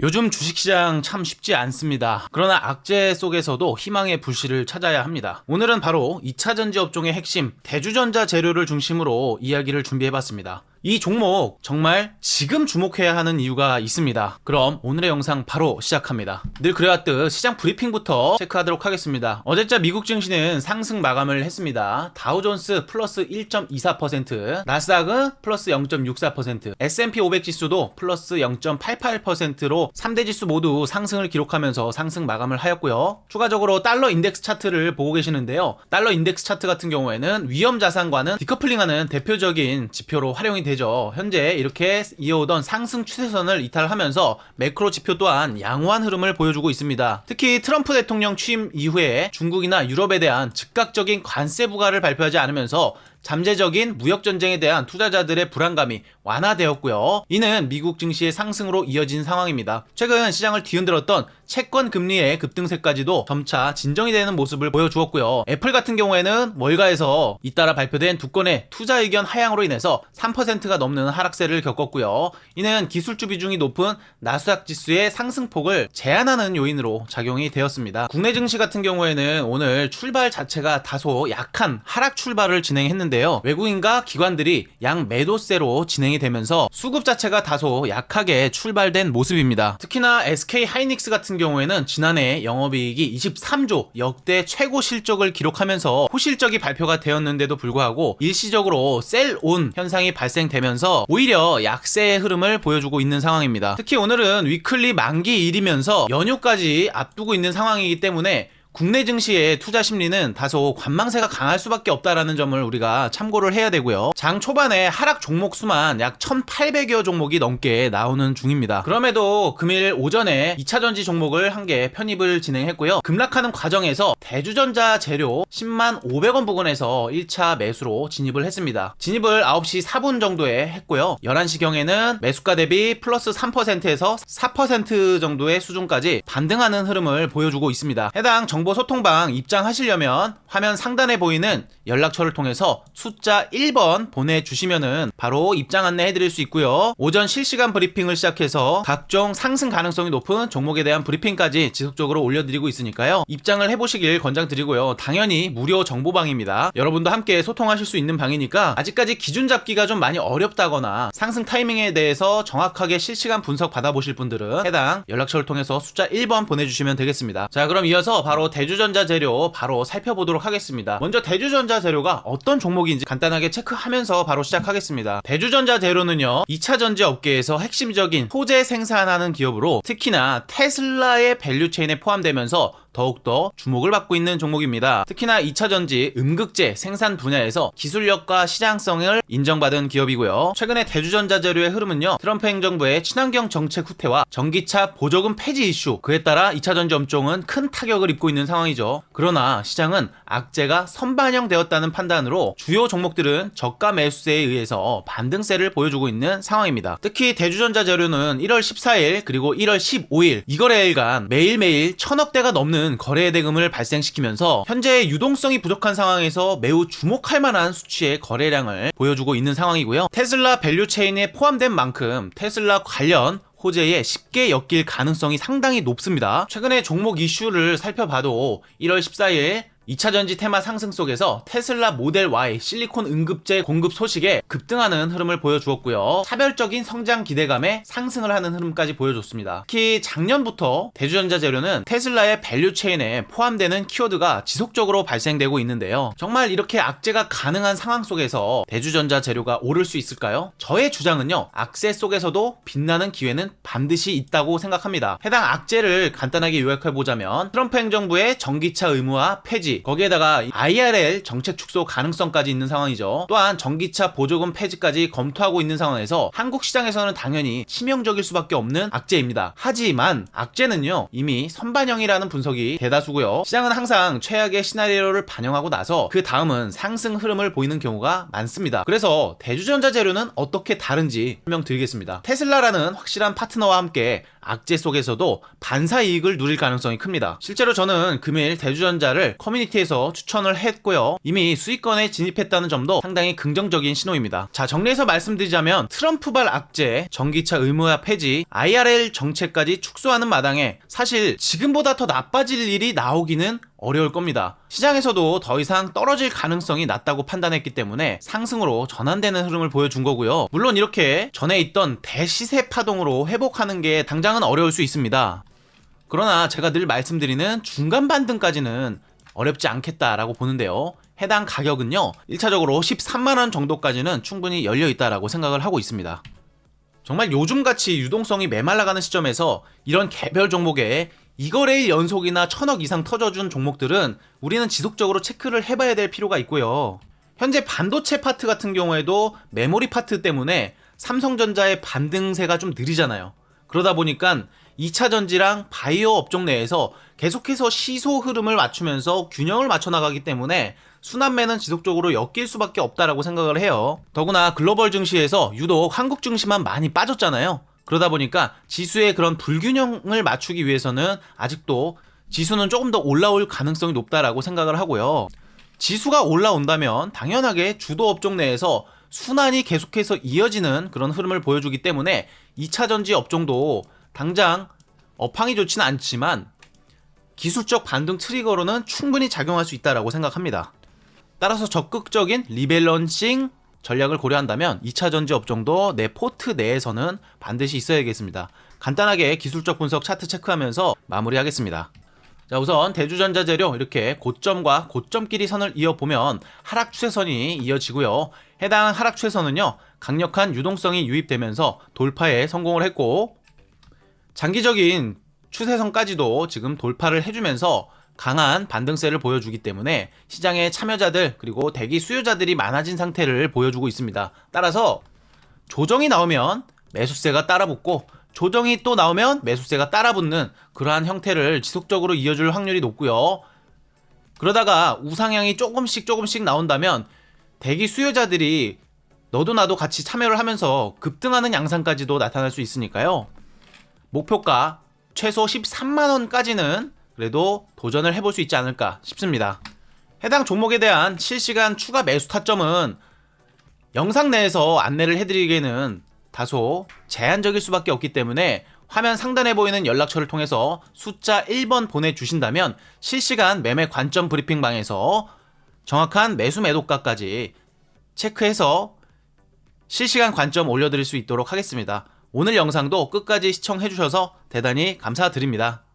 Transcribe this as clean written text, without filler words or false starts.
요즘 주식시장 참 쉽지 않습니다. 그러나 악재 속에서도 희망의 불씨를 찾아야 합니다. 오늘은 바로 2차전지 업종의 핵심 대주전자 재료를 중심으로 이야기를 준비해봤습니다. 이 종목 정말 지금 주목해야 하는 이유가 있습니다. 그럼 오늘의 영상 바로 시작합니다. 늘 그래왔듯 시장 브리핑부터 체크하도록 하겠습니다. 어제자 미국 증시는 상승 마감을 했습니다. 다우존스 플러스 1.24%, 나스닥은 플러스 0.64%, S&P 500 지수도 플러스 0.88%로 3대 지수 모두 상승을 기록하면서 상승 마감을 하였고요. 추가적으로 달러 인덱스 차트를 보고 계시는데요. 달러 인덱스 차트 같은 경우에는 위험 자산과는 디커플링하는 대표적인 지표로 활용이 되죠. 현재 이렇게 이어오던 상승 추세선을 이탈하면서 매크로 지표 또한 양호한 흐름을 보여주고 있습니다. 특히 트럼프 대통령 취임 이후에 중국이나 유럽에 대한 즉각적인 관세 부과를 발표하지 않으면서 잠재적인 무역전쟁에 대한 투자자들의 불안감이 완화되었고요. 이는 미국 증시의 상승으로 이어진 상황입니다. 최근 시장을 뒤흔들었던 채권 금리의 급등세까지도 점차 진정이 되는 모습을 보여주었고요. 애플 같은 경우에는 월가에서 잇따라 발표된 두 건의 투자 의견 하향으로 인해서 3%가 넘는 하락세를 겪었고요. 이는 기술주 비중이 높은 나스닥 지수의 상승폭을 제한하는 요인으로 작용이 되었습니다. 국내 증시 같은 경우에는 오늘 출발 자체가 다소 약한 하락 출발을 진행했는데 외국인과 기관들이 양 매도세로 진행이 되면서 수급 자체가 다소 약하게 출발된 모습입니다. 특히나 SK 하이닉스 같은 경우에는 지난해 영업이익이 23조 역대 최고 실적을 기록하면서 호실적이 발표가 되었는데도 불구하고 일시적으로 셀온 현상이 발생되면서 오히려 약세의 흐름을 보여주고 있는 상황입니다. 특히 오늘은 위클리 만기일이면서 연휴까지 앞두고 있는 상황이기 때문에 국내 증시의 투자 심리는 다소 관망세가 강할 수밖에 없다라는 점을 우리가 참고를 해야 되고요. 장 초반에 하락 종목 수만 약 1,800여 종목이 넘게 나오는 중입니다. 그럼에도 금일 오전에 2차전지 종목을 한 개 편입을 진행했고요. 급락하는 과정에서 대주전자 재료 10만 500원 부근에서 1차 매수로 진입을 했습니다. 진입을 9시 4분 정도에 했고요. 11시경에는 매수가 대비 플러스 3%에서 4% 정도의 수준까지 반등하는 흐름을 보여주고 있습니다. 해당 정보소통방 입장하시려면 화면 상단에 보이는 연락처를 통해서 숫자 1번 보내주시면은 바로 입장 안내해드릴 수 있고요. 오전 실시간 브리핑을 시작해서 각종 상승 가능성이 높은 종목에 대한 브리핑까지 지속적으로 올려드리고 있으니까요. 입장을 해보시길 권장드리고요. 당연히 무료 정보방입니다. 여러분도 함께 소통하실 수 있는 방이니까 아직까지 기준 잡기가 좀 많이 어렵다거나 상승 타이밍에 대해서 정확하게 실시간 분석 받아보실 분들은 해당 연락처를 통해서 숫자 1번 보내주시면 되겠습니다. 자, 그럼 이어서 바로 대주전자 재료 바로 살펴보도록 하겠습니다. 먼저 대주전자 재료가 어떤 종목인지 간단하게 체크하면서 바로 시작하겠습니다. 대주전자 재료는요, 2차전지 업계에서 핵심적인 소재 생산하는 기업으로 특히나 테슬라의 밸류체인에 포함되면서 더욱더 주목을 받고 있는 종목입니다. 특히나 2차전지 음극재 생산 분야에서 기술력과 시장성을 인정받은 기업이고요. 최근에 대주전자 재료의 흐름은요, 트럼프 행정부의 친환경 정책 후퇴와 전기차 보조금 폐지 이슈, 그에 따라 2차전지 업종은 큰 타격을 입고 있는 상황이죠. 그러나 시장은 악재가 선반영되었다는 판단으로 주요 종목들은 저가 매수세에 의해서 반등세를 보여주고 있는 상황입니다. 특히 대주전자 재료는 1월 14일 그리고 1월 15일 이 거래일간 매일매일 1,000억대가 넘는 거래 대금을 발생시키면서 현재 유동성이 부족한 상황에서 매우 주목할 만한 수치의 거래량을 보여주고 있는 상황이고요. 테슬라 밸류체인에 포함된 만큼 테슬라 관련 호재에 쉽게 엮일 가능성이 상당히 높습니다. 최근에 종목 이슈를 살펴봐도 1월 14일 2차전지 테마 상승 속에서 테슬라 모델 Y 실리콘 응급제 공급 소식에 급등하는 흐름을 보여주었고요. 차별적인 성장 기대감에 상승을 하는 흐름까지 보여줬습니다. 특히 작년부터 대주전자 재료는 테슬라의 밸류체인에 포함되는 키워드가 지속적으로 발생되고 있는데요. 정말 이렇게 악재가 가능한 상황 속에서 대주전자 재료가 오를 수 있을까요? 저의 주장은요, 악재 속에서도 빛나는 기회는 반드시 있다고 생각합니다. 해당 악재를 간단하게 요약해보자면 트럼프 행정부의 전기차 의무화 폐지, 거기에다가 IRL 정책 축소 가능성까지 있는 상황이죠. 또한 전기차 보조금 폐지까지 검토하고 있는 상황에서 한국 시장에서는 당연히 치명적일 수밖에 없는 악재입니다. 하지만 악재는요, 이미 선반영이라는 분석이 대다수고요. 시장은 항상 최악의 시나리오를 반영하고 나서 그 다음은 상승 흐름을 보이는 경우가 많습니다. 그래서 대주전자 재료는 어떻게 다른지 설명드리겠습니다. 테슬라라는 확실한 파트너와 함께 악재 속에서도 반사 이익을 누릴 가능성이 큽니다. 실제로 저는 금일 대주전자를 커뮤니티에서 추천을 했고요. 이미 수익권에 진입했다는 점도 상당히 긍정적인 신호입니다. 자, 정리해서 말씀드리자면 트럼프발 악재, 전기차 의무화 폐지, IRL 정책까지 축소하는 마당에 사실 지금보다 더 나빠질 일이 나오기는 어려울 겁니다. 시장에서도 더 이상 떨어질 가능성이 낮다고 판단했기 때문에 상승으로 전환되는 흐름을 보여준 거고요. 물론 이렇게 전에 있던 대시세 파동으로 회복하는 게 당장은 어려울 수 있습니다. 그러나 제가 늘 말씀드리는 중간 반등까지는 어렵지 않겠다라고 보는데요. 해당 가격은요, 1차적으로 13만원 정도까지는 충분히 열려있다라고 생각을 하고 있습니다. 정말 요즘같이 유동성이 메말라가는 시점에서 이런 개별 종목에 2거래일 연속이나 1000억 이상 터져준 종목들은 우리는 지속적으로 체크를 해봐야 될 필요가 있고요. 현재 반도체 파트 같은 경우에도 메모리 파트 때문에 삼성전자의 반등세가 좀 느리잖아요. 그러다 보니까 2차전지랑 바이오 업종 내에서 계속해서 시소 흐름을 맞추면서 균형을 맞춰 나가기 때문에 순환매는 지속적으로 엮일 수밖에 없다라고 생각을 해요. 더구나 글로벌 증시에서 유독 한국 증시만 많이 빠졌잖아요. 그러다 보니까 지수의 그런 불균형을 맞추기 위해서는 아직도 지수는 조금 더 올라올 가능성이 높다라고 생각을 하고요. 지수가 올라온다면 당연하게 주도 업종 내에서 순환이 계속해서 이어지는 그런 흐름을 보여주기 때문에 2차전지 업종도 당장 업황이 좋지는 않지만 기술적 반등 트리거로는 충분히 작용할 수 있다라고 생각합니다. 따라서 적극적인 리밸런싱 전략을 고려한다면 2차전지 업종도 내 포트 내에서는 반드시 있어야겠습니다. 간단하게 기술적 분석 차트 체크하면서 마무리하겠습니다. 자, 우선 대주전자재료 이렇게 고점과 고점끼리 선을 이어보면 하락 추세선이 이어지고요. 해당 하락 추세선은요, 강력한 유동성이 유입되면서 돌파에 성공을 했고, 장기적인 추세선까지도 지금 돌파를 해주면서 강한 반등세를 보여주기 때문에 시장의 참여자들 그리고 대기 수요자들이 많아진 상태를 보여주고 있습니다. 따라서 조정이 나오면 매수세가 따라붙고 조정이 또 나오면 매수세가 따라붙는 그러한 형태를 지속적으로 이어줄 확률이 높고요. 그러다가 우상향이 조금씩 나온다면 대기 수요자들이 너도 나도 같이 참여를 하면서 급등하는 양상까지도 나타날 수 있으니까요. 목표가 최소 13만원까지는 그래도 도전을 해볼 수 있지 않을까 싶습니다. 해당 종목에 대한 실시간 추가 매수 타점은 영상 내에서 안내를 해드리기에는 다소 제한적일 수밖에 없기 때문에 화면 상단에 보이는 연락처를 통해서 숫자 1번 보내주신다면 실시간 매매 관점 브리핑방에서 정확한 매수 매도가까지 체크해서 실시간 관점 올려드릴 수 있도록 하겠습니다. 오늘 영상도 끝까지 시청해주셔서 대단히 감사드립니다.